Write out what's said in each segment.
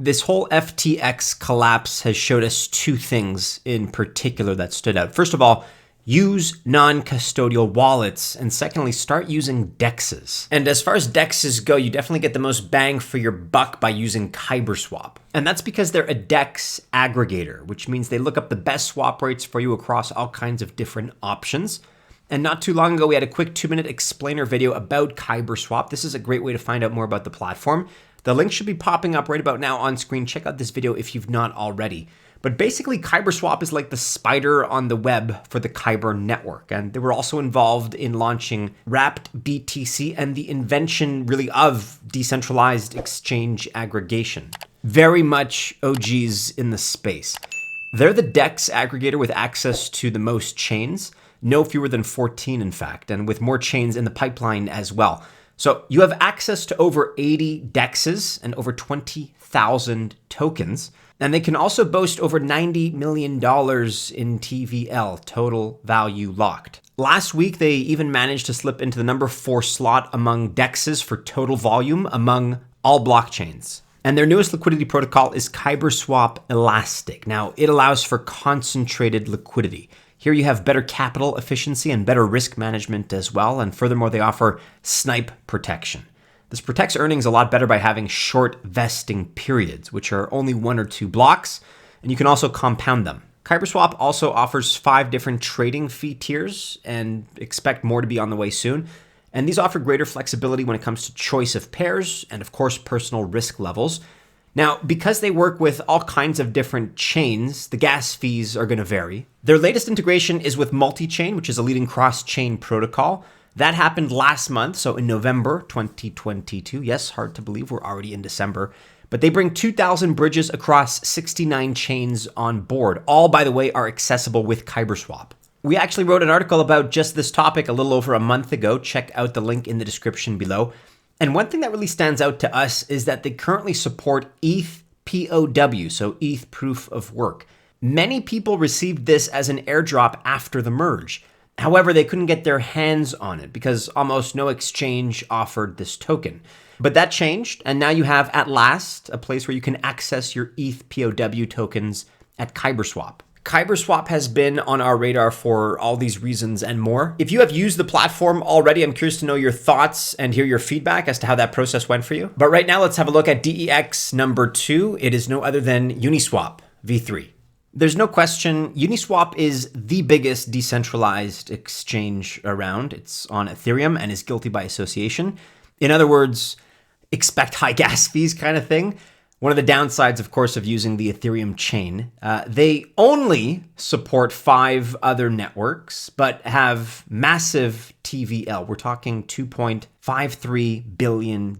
This whole FTX collapse has showed us two things in particular that stood out. First of all, use non-custodial wallets, and secondly, start using DEXs. And as far as DEXs go, you definitely get the most bang for your buck by using KyberSwap. And that's because they're a DEX aggregator, which means they look up the best swap rates for you across all kinds of different options. And not too long ago, we had a quick 2-minute explainer video about KyberSwap. This is a great way to find out more about the platform. The link should be popping up right about now on screen. Check out this video if you've not already. But basically, KyberSwap is like the spider on the web for the Kyber network. And they were also involved in launching Wrapped BTC and the invention really of decentralized exchange aggregation. Very much OGs in the space. They're the DEX aggregator with access to the most chains, no fewer than 14 in fact, and with more chains in the pipeline as well. So you have access to over 80 DEXs and over 20,000 tokens. And they can also boast over $90 million in TVL, total value locked. Last week, they even managed to slip into the number 4 slot among DEXs for total volume among all blockchains. And their newest liquidity protocol is KyberSwap Elastic. Now, it allows for concentrated liquidity. Here you have better capital efficiency and better risk management as well. And furthermore, they offer snipe protection. This protects earnings a lot better by having short vesting periods, which are only 1 or 2 blocks, and you can also compound them. KyberSwap also offers 5 different trading fee tiers and expect more to be on the way soon. And these offer greater flexibility when it comes to choice of pairs and, of course, personal risk levels. Now, because they work with all kinds of different chains, the gas fees are going to vary. Their latest integration is with Multichain, which is a leading cross-chain protocol. That happened last month, so in November 2022. Yes, hard to believe we're already in December. But they bring 2,000 bridges across 69 chains on board. All, by the way, are accessible with KyberSwap. We actually wrote an article about just this topic a little over a month ago. Check out the link in the description below. And one thing that really stands out to us is that they currently support ETH POW, so ETH Proof of Work. Many people received this as an airdrop after the merge. However, they couldn't get their hands on it because almost no exchange offered this token. But that changed, and now you have, at last, a place where you can access your ETH POW tokens at KyberSwap. KyberSwap has been on our radar for all these reasons and more. If you have used the platform already, I'm curious to know your thoughts and hear your feedback as to how that process went for you. But right now, let's have a look at DEX number 2. It is no other than Uniswap V3. There's no question, Uniswap is the biggest decentralized exchange around. It's on Ethereum and is guilty by association. In other words, expect high gas fees kind of thing. One of the downsides, of course, of using the Ethereum chain, they only support 5 other networks, but have massive TVL. We're talking $2.53 billion.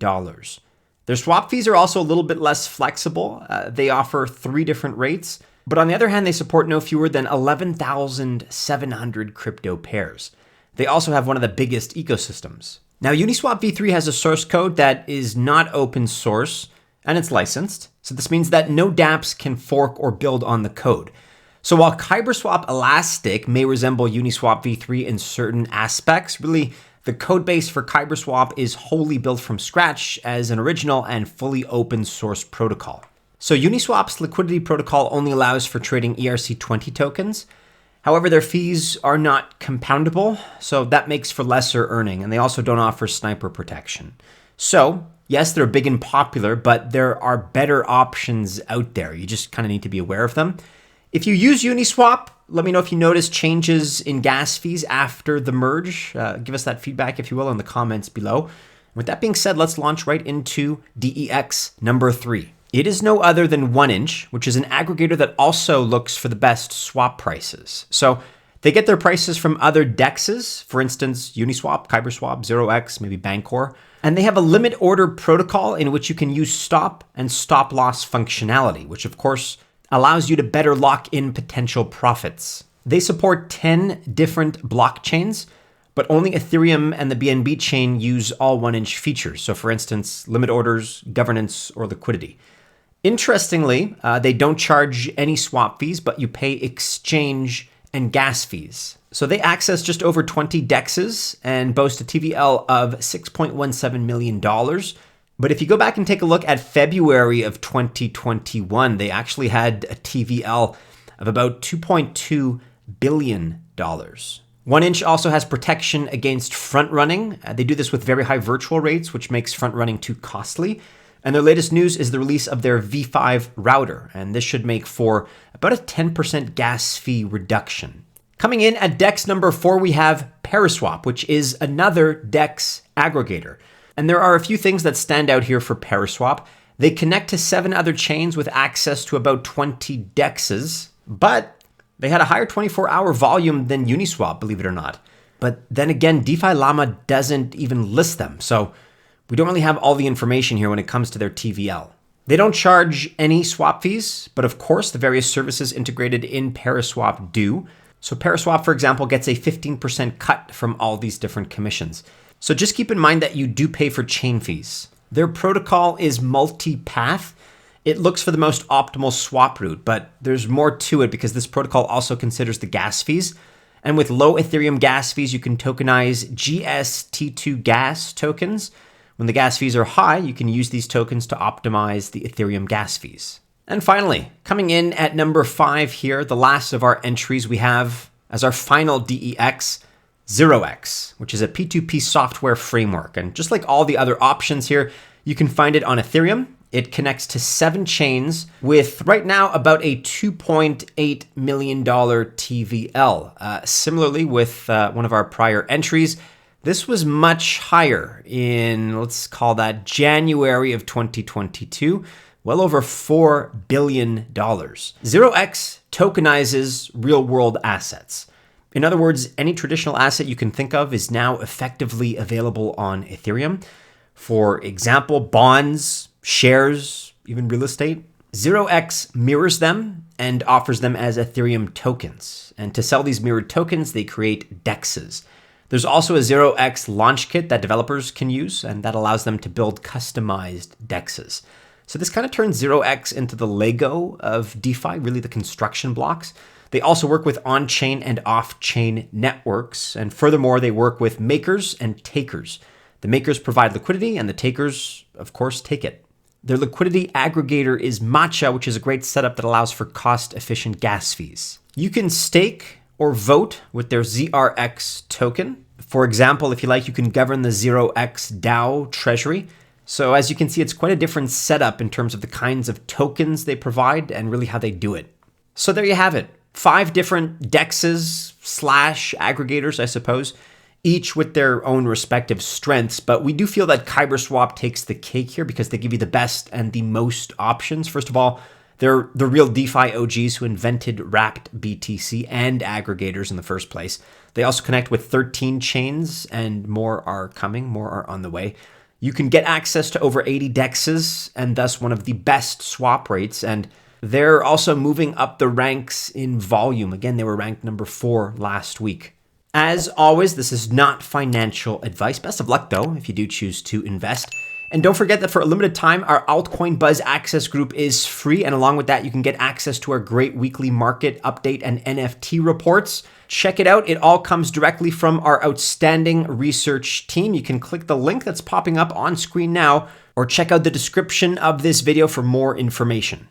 Their swap fees are also a little bit less flexible. They offer 3 different rates. But on the other hand, they support no fewer than 11,700 crypto pairs. They also have one of the biggest ecosystems. Now, Uniswap V3 has a source code that is not open source, and it's licensed. So this means that no dApps can fork or build on the code. So while KyberSwap Elastic may resemble Uniswap V3 in certain aspects, really the code base for KyberSwap is wholly built from scratch as an original and fully open source protocol. So Uniswap's liquidity protocol only allows for trading ERC20 tokens. However, their fees are not compoundable, so that makes for lesser earning, and they also don't offer sniper protection. So, yes, they're big and popular, but there are better options out there. You just kind of need to be aware of them. If you use Uniswap, let me know if you notice changes in gas fees after the merge. Give us that feedback, if you will, in the comments below. With that being said, let's launch right into DEX number 3. It is no other than 1inch, which is an aggregator that also looks for the best swap prices. So they get their prices from other DEXs, for instance, Uniswap, KyberSwap, 0x, maybe Bancor. And they have a limit order protocol in which you can use stop and stop loss functionality, which of course allows you to better lock in potential profits. They support 10 different blockchains, but only Ethereum and the BNB chain use all 1inch features. So for instance, limit orders, governance, or liquidity. Interestingly, they don't charge any swap fees, but you pay exchange and gas fees. So they access just over 20 DEXs and boast a TVL of $6.17 million. But if you go back and take a look at February of 2021, they actually had a TVL of about $2.2 billion. 1inch also has protection against front running. They do this with very high virtual rates, which makes front running too costly. And their latest news is the release of their V5 router, and this should make for about a 10% gas fee reduction. Coming in at DEX number 4, we have Paraswap, which is another DEX aggregator. And there are a few things that stand out here for Paraswap. They connect to 7 other chains with access to about 20 DEXs, but they had a higher 24-hour volume than Uniswap, believe it or not. But then again, DeFi Llama doesn't even list them, so we don't really have all the information here when it comes to their TVL. They don't charge any swap fees, but of course the various services integrated in Paraswap do. So Paraswap, for example, gets a 15% cut from all these different commissions. So just keep in mind that you do pay for chain fees. Their protocol is multi-path. It looks for the most optimal swap route, but there's more to it because this protocol also considers the gas fees. And with low Ethereum gas fees, you can tokenize GST2 gas tokens. When the gas fees are high, you can use these tokens to optimize the Ethereum gas fees. And finally, coming in at number 5 here, the last of our entries, we have as our final DEX, 0x, which is a P2P software framework. And just like all the other options here, you can find it on Ethereum. It connects to 7 chains with right now about a $2.8 million TVL. Similarly with one of our prior entries, this was much higher in, let's call that January of 2022, well over $4 billion. 0x tokenizes real-world assets. In other words, any traditional asset you can think of is now effectively available on Ethereum. For example, bonds, shares, even real estate. 0x mirrors them and offers them as Ethereum tokens. And to sell these mirrored tokens, they create DEXs. There's also a 0x launch kit that developers can use, and that allows them to build customized DEXs. So this kind of turns 0x into the Lego of DeFi, really the construction blocks. They also work with on-chain and off-chain networks. And furthermore, they work with makers and takers. The makers provide liquidity, and the takers, of course, take it. Their liquidity aggregator is Matcha, which is a great setup that allows for cost-efficient gas fees. You can stake or vote with their ZRX token. For example, if you like, you can govern the 0x DAO treasury. So as you can see, it's quite a different setup in terms of the kinds of tokens they provide and really how they do it. So there you have it. 5 different DEXs / aggregators, I suppose, each with their own respective strengths. But we do feel that KyberSwap takes the cake here because they give you the best and the most options. First of all, they're the real DeFi OGs who invented wrapped BTC and aggregators in the first place. They also connect with 13 chains, and more are coming, more are on the way. You can get access to over 80 DEXs and thus one of the best swap rates. And they're also moving up the ranks in volume. Again, they were ranked number 4 last week. As always, this is not financial advice. Best of luck, though, if you do choose to invest. And don't forget that for a limited time, our Altcoin Buzz access group is free. And along with that, you can get access to our great weekly market update and NFT reports. Check it out. It all comes directly from our outstanding research team. You can click the link that's popping up on screen now, or check out the description of this video for more information.